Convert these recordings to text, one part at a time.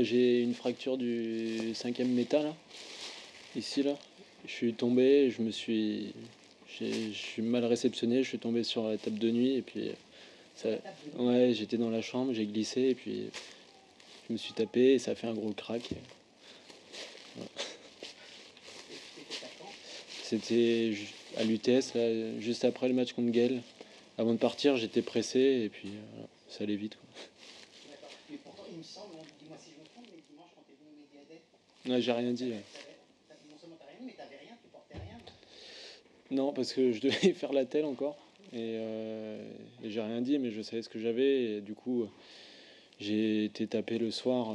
J'ai une fracture du cinquième métal, là, ici, là. Je suis tombé, je suis mal réceptionné, je suis tombé sur la table de nuit et puis ça, ouais, j'étais dans la chambre, j'ai glissé et puis je me suis tapé et ça a fait un gros crack. C'était à l'UTS, là, juste après le match contre Gaël. Avant de partir, j'étais pressé et puis voilà, ça allait vite, quoi. D'accord. Mais pourtant, il me semble, dis-moi si je me trompe, mais dimanche, quand tu es venu au Mediadet, Ouais, j'ai rien dit. Ouais. non seulement tu n'as rien dit, mais tu n'avais rien, tu portais rien. Non, parce que je devais faire la telle encore. Et j'ai rien dit, mais je savais ce que j'avais. Et du coup, j'ai été tapé le soir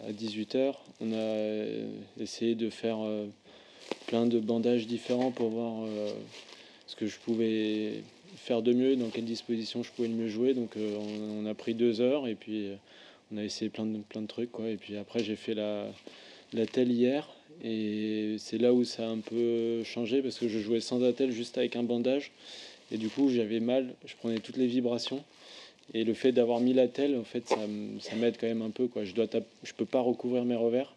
à 18h. On a essayé de faire plein de bandages différents pour voir ce que je pouvais faire de mieux, dans quelle disposition je pouvais le mieux jouer. Donc on a pris 2 heures et puis on a essayé plein de trucs, quoi. Et puis après, j'ai fait la telle hier. Et c'est là où ça a un peu changé parce que je jouais sans attelle, juste avec un bandage. Et du coup, j'avais mal, je prenais toutes les vibrations. Et le fait d'avoir mis la telle, en fait, ça m'aide quand même un peu, quoi. Je peux pas recouvrir mes revers,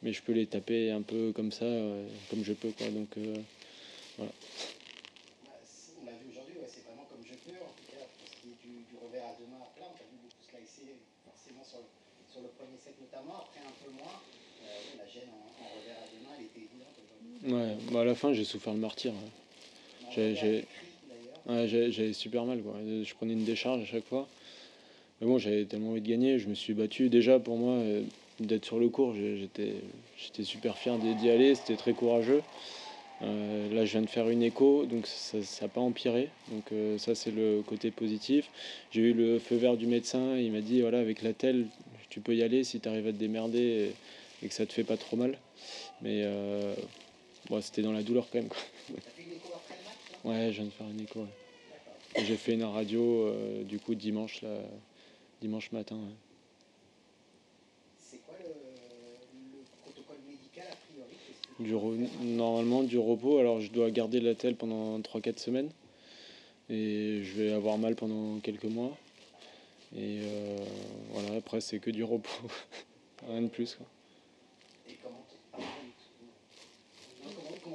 mais je peux les taper un peu comme ça, comme je peux, quoi. Donc voilà. On l'a vu aujourd'hui, ouais, c'est vraiment comme je peux. En tout cas, pour ce qui est du revers à deux mains à plat, on t'a vu beaucoup slicer, forcément sur le premier set notamment. Après, un peu moins. La gêne en revers à deux mains, elle était évidente aujourd'hui. Ouais, bah à la fin, j'ai souffert le martyr. On J'ai, entendait à j'ai, tes cris d'ailleurs. ouais, j'avais super mal, quoi. Je prenais une décharge à chaque fois. Mais bon, j'avais tellement envie de gagner, je me suis battu. Déjà, pour moi, d'être sur le court, j'étais super fier d'y aller, c'était très courageux. Là, je viens de faire une écho, donc ça n'a pas empiré. Donc ça, c'est le côté positif. J'ai eu le feu vert du médecin. Il m'a dit, voilà, avec la telle, tu peux y aller si tu arrives à te démerder et que ça te fait pas trop mal. Mais bon, c'était dans la douleur quand même, quoi. T'as fait une écho après le match, là? Ouais, je viens de faire une écho. Ouais. D'accord. J'ai fait une radio du coup dimanche, là, dimanche matin. Ouais. C'est quoi le protocole médical a priori? Qu'est-ce que tu Du dois faire maintenant? Normalement du repos. Alors je dois garder la telle pendant 3 4 semaines. Et je vais avoir mal pendant quelques mois. Et voilà, après c'est que du repos. Rien de plus, quoi. Et comment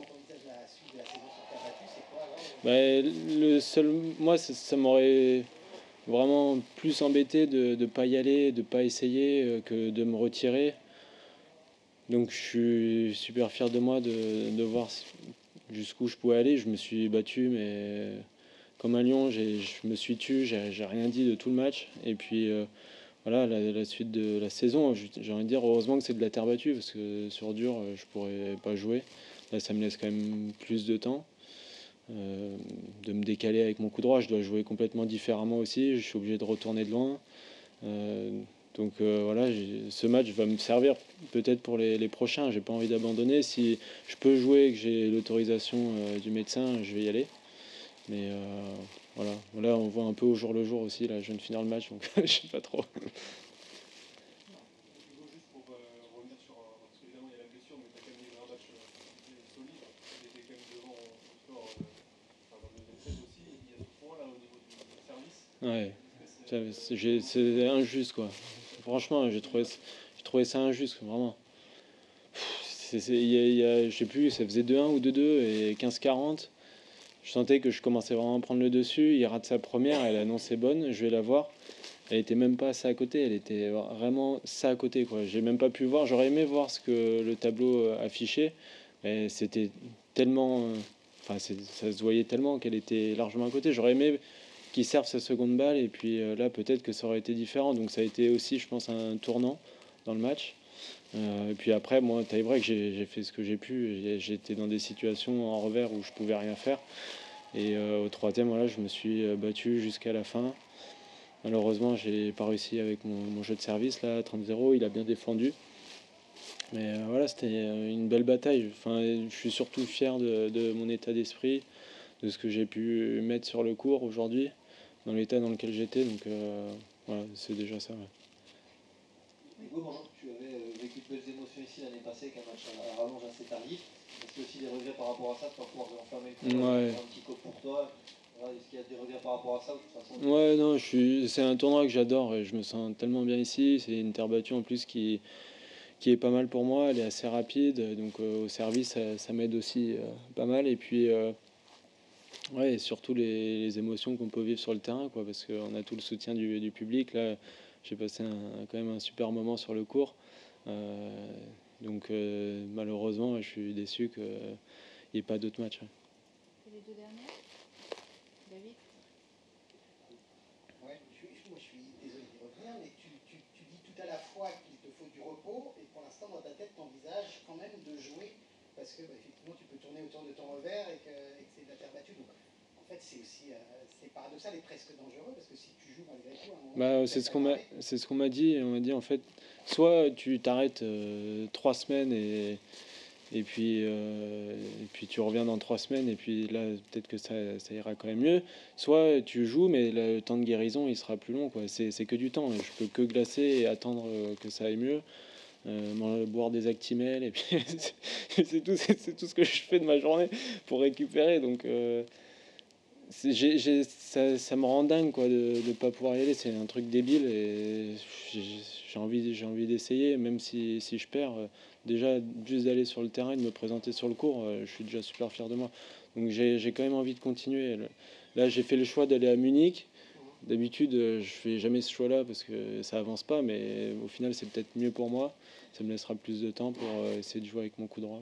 t'envisages la suite de la saison sur terre battue? C'est quoi alors Bah, moi, ça m'aurait vraiment plus embêté de ne pas y aller, de ne pas essayer, que de me retirer. Donc je suis super fier de moi de voir jusqu'où je pouvais aller. Je me suis battu, mais comme un lion, je me suis tué, j'ai rien dit de tout le match. Et puis voilà, la suite de la saison, j'ai envie de dire heureusement que c'est de la terre battue, parce que sur dur, je pourrais pas jouer. Là, ça me laisse quand même plus de temps. De me décaler avec mon coup droit, je dois jouer complètement différemment aussi, je suis obligé de retourner de loin. Euh, donc voilà, ce match va me servir peut-être pour les prochains. J'ai pas envie d'abandonner. Si je peux jouer et que j'ai l'autorisation du médecin, je vais y aller. Mais voilà, là on voit un peu au jour le jour aussi. Là, je viens de finir le match, donc je sais pas trop. Hugo, juste pour revenir sur. Parce qu'évidemment, il y a la blessure, mais tu as quand même livré un match solide. Tu étais quand même devant au score enfin, dans le deuxième set aussi. Il y a ce point là au niveau du service. Ouais, Est-ce que c'est injuste, quoi. Franchement, j'ai trouvé ça injuste, vraiment. Je sais plus, ça faisait 2-1 ou 2-2 et 15-40. Je sentais que je commençais vraiment à prendre le dessus. Il rate sa première, elle annonçait bonne, je vais la voir. Elle était même pas ça à côté, elle était vraiment ça à côté, quoi. J'ai même pas pu voir, j'aurais aimé voir ce que le tableau affichait, mais c'était tellement. Enfin, ça se voyait tellement qu'elle était largement à côté. J'aurais aimé qu'il serve sa seconde balle et puis là peut-être que ça aurait été différent. Donc ça a été aussi, je pense, un tournant dans le match. Et puis après, moi, tie-break, j'ai fait ce que j'ai pu. J'étais dans des situations en revers où je pouvais rien faire. Et au troisième, voilà, je me suis battu jusqu'à la fin. Malheureusement, j'ai pas réussi avec mon jeu de service là, 30-0. Il a bien défendu. Mais voilà, c'était une belle bataille. Enfin, je suis surtout fier de mon état d'esprit, de ce que j'ai pu mettre sur le court aujourd'hui, dans l'état dans lequel j'étais. Donc voilà, c'est déjà ça. Ouais. Hugo, bonjour, tu avais vécu de belles émotions ici l'année passée avec un match à rallonge assez tardif. Est-ce que aussi des regrets par rapport à ça, de ne pas pouvoir enfermer le tournoi, Ouais. un petit coup pour toi, Voilà, est-ce qu'il y a des regrets par rapport à ça ou de toute façon? Ouais, non, c'est un tournoi que j'adore et je me sens tellement bien ici. C'est une terre battue en plus qui est pas mal pour moi. Elle est assez rapide, donc au service, ça m'aide aussi pas mal. Et puis, ouais, et surtout les émotions qu'on peut vivre sur le terrain, quoi, parce qu'on a tout le soutien du public. Là, j'ai passé quand même un super moment sur le court. Euh, donc, malheureusement, je suis déçu qu'il n'y ait pas d'autres matchs. Et les deux dernières, David? Ouais, moi, je suis désolé d'y revenir, mais tu dis tout à la fois qu'il te faut du repos, et pour l'instant, dans ta tête, tu envisages quand même de jouer, parce que effectivement, tu peux tourner autour de ton revers et que c'est de la terre battue. Donc, en fait, c'est aussi c'est paradoxal et presque dangereux, parce que si tu joues malgré tout, à un moment, Bah, tu peux être alarmé. c'est ce qu'on m'a dit. On m'a dit en fait, soit tu t'arrêtes 3 semaines et puis tu reviens dans 3 semaines et puis là peut-être que ça ira quand même mieux. Soit tu joues mais le temps de guérison il sera plus long quoi. C'est que du temps. Je peux que glacer et attendre que ça aille mieux. Boire des Actimel et puis c'est tout ce que je fais de ma journée pour récupérer. Donc ça me rend dingue quoi de ne pas pouvoir y aller. C'est un truc débile et j'ai j'ai envie d'essayer même si je perds. Déjà juste d'aller sur le terrain et de me présenter sur le court, je suis déjà super fier de moi. Donc j'ai quand même envie de continuer. Là j'ai fait le choix d'aller à Munich. D'habitude je fais jamais ce choix là parce que ça avance pas mais au final c'est peut-être mieux pour moi. Ça me laissera plus de temps pour essayer de jouer avec mon coup droit.